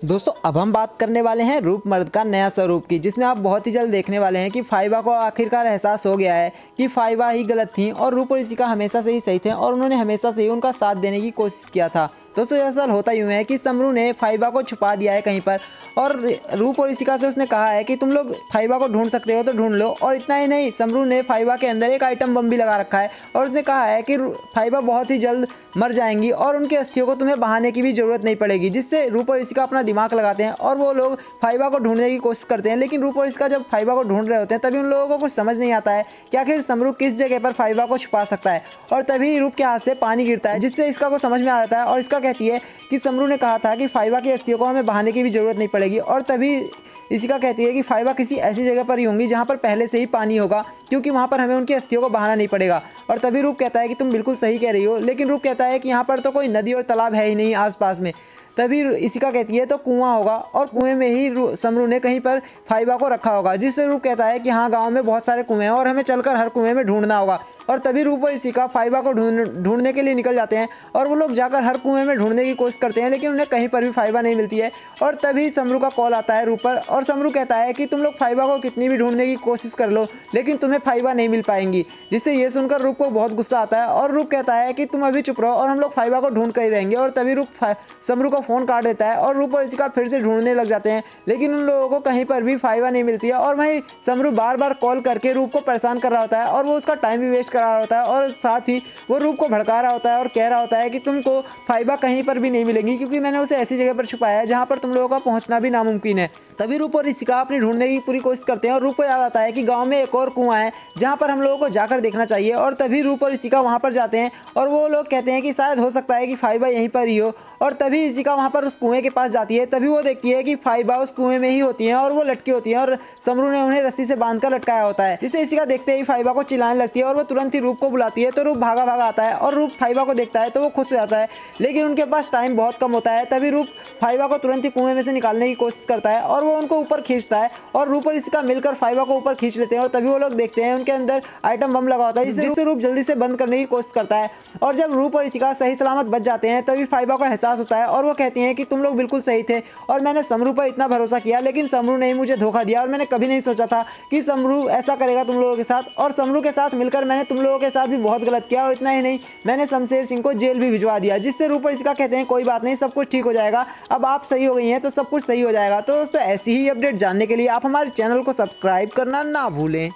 दोस्तों अब हम बात करने वाले हैं रूप मर्द का नया स्वरूप की, जिसमें आप बहुत ही जल्द देखने वाले हैं कि फाइबा को आखिरकार एहसास हो गया है कि फाइबा ही गलत थी और रूप और ऋषिका हमेशा से ही सही थे और उन्होंने हमेशा से ही उनका साथ देने की कोशिश किया था। दोस्तों दरअसल होता यूँ है कि समरू ने फाइबा को छुपा दिया है कहीं पर और रूप और ऋषिका से उसने कहा है कि तुम लोग फाइबा को ढूंढ सकते हो तो ढूंढ लो। और इतना ही नहीं, समरू ने फाइबा के अंदर एक आइटम बम भी लगा रखा है और उसने कहा है कि फाइबा बहुत ही जल्द मर जाएंगी और उनकी अस्थियों को तुम्हें बहाने की भी जरूरत नहीं पड़ेगी। जिससे रूप और ऋषिका अपना दिमाग लगाते हैं और वो लोग फाइबा को ढूंढने की कोशिश करते हैं। लेकिन रूप और ऋषिका जब फाइबा को ढूंढ रहे होते हैं तभी उन लोगों को कुछ समझ नहीं आता है कि आखिर समरू किस जगह पर फाइबा को छुपा सकता है। और तभी रूप के हाथ से पानी गिरता है, जिससे इसका को समझ में आ जाता है और इसका कहती है कि समरू ने कहा था कि फाइबा की अस्थियों को हमें बहाने की भी जरूरत नहीं पड़ेगी। और तभी ऋषिका कहती है कि फाइबा किसी ऐसी जगह पर ही होंगी जहाँ पर पहले से ही पानी होगा, क्योंकि वहाँ पर हमें उनकी अस्थियों को बहाना नहीं पड़ेगा। और तभी रूप कहता है कि तुम बिल्कुल सही कह रही हो, लेकिन रूप कहता है कि यहाँ पर तो कोई नदी और तालाब है ही नहीं आसपास में। तभी ऋषिका कहती है तो कुआं होगा और कुएं में ही समरू ने कहीं पर फाइबा को रखा होगा। जिससे रूप कहता है कि हाँ, गांव में बहुत सारे कुएं हैं और हमें चलकर हर कुएं में ढूंढना होगा। और तभी रूप और ऋषिका फाइबा को ढूंढने के लिए निकल जाते हैं और वो लोग जाकर हर कुएं में ढूंढने की कोशिश करते हैं, लेकिन उन्हें कहीं पर भी फाइबा नहीं मिलती है। और तभी समरू का कॉल आता है रूप पर और समरू कहता है कि तुम लोग फाइबा को कितनी भी ढूंढने की कोशिश कर लो, लेकिन तुम्हें फाइबा नहीं मिल पाएंगी। जिससे ये सुनकर रूप को बहुत गुस्सा आता है और रूप कहता है कि तुम अभी चुप रहो और हम लोग फाइबा को ढूंढ कर ही रहेंगे। और तभी रूप समरू का फ़ोन काट देता है और रूप और ऋषिका फिर से ढूंढने लग जाते हैं, लेकिन उन लोगों को कहीं पर भी फाइबा नहीं मिलती है। और वहीं समरू बार बार कॉल करके रूप को परेशान कर रहा होता है और वो उसका टाइम भी वेस्ट करा रहा होता है और साथ ही वो रूप को भड़का रहा होता है और कह रहा होता है कि तुमको फाइबा कहीं पर भी नहीं मिलेंगी, क्योंकि मैंने उसे ऐसी जगह पर छुपाया है जहाँ पर तुम लोगों का पहुँचना भी नामुमकिन है। तभी रूप और ऋषिका अपनी ढूंढने की पूरी कोशिश करते हैं और रूप को याद आता है कि गांव में एक और कुआं है जहां पर हम लोगों को जाकर देखना चाहिए। और तभी रूप और ऋषिका वहां पर जाते हैं और वो लोग कहते हैं कि शायद हो सकता है कि फाइबा यहीं पर ही हो। और तभी ऋषिका वहां पर उस कुएं के पास जाती है। तभी वो देखती है कि फाइबा उस कुएं में ही होती हैं और वो लटकी होती हैं और समरू ने उन्हें रस्सी से बांधकर लटकाया होता है। जिसे ऋषिका देखते ही फाइबा को चिल्लाने लगती है और वो तुरंत ही रूप को बुलाती है। तो रूप भागा भागा आता है और रूप फाइबा को देखता है तो वो खुश हो जाता है, लेकिन उनके पास टाइम बहुत कम होता है। तभी रूप फाइबा को तुरंत ही कुएं में से निकालने की कोशिश करता है और वो उनको ऊपर खींचता है और रूप और ऋषिका मिलकर फाइबा को ऊपर खींच लेते हैं। और तभी वो लोग देखते हैं उनके अंदर आइटम बम लगा होता है, जिससे रूप जल्दी से बंद करने की कोशिश करता है। और जब रूप और ऋषिका सही सलामत बच जाते हैं तभी फाइबा को एहसास होता है और वो कहती हैं कि तुम लोग बिल्कुल सही थे और मैंने समरू पर इतना भरोसा किया, लेकिन समरू ने ही मुझे धोखा दिया और मैंने कभी नहीं सोचा था कि समरू ऐसा करेगा तुम लोगों के साथ। और समरू के साथ मिलकर मैंने तुम लोगों के साथ भी बहुत गलत किया और इतना ही नहीं, मैंने शमशेर सिंह को जेल भी भिजवा दिया। जिससे रूप और ऋषिका कहते हैं कोई बात नहीं, सब कुछ ठीक हो जाएगा, अब आप सही हो गई हैं तो सब कुछ सही हो जाएगा। तो दोस्तों ऐसी ही अपडेट जानने के लिए आप हमारे चैनल को सब्सक्राइब करना ना भूलें।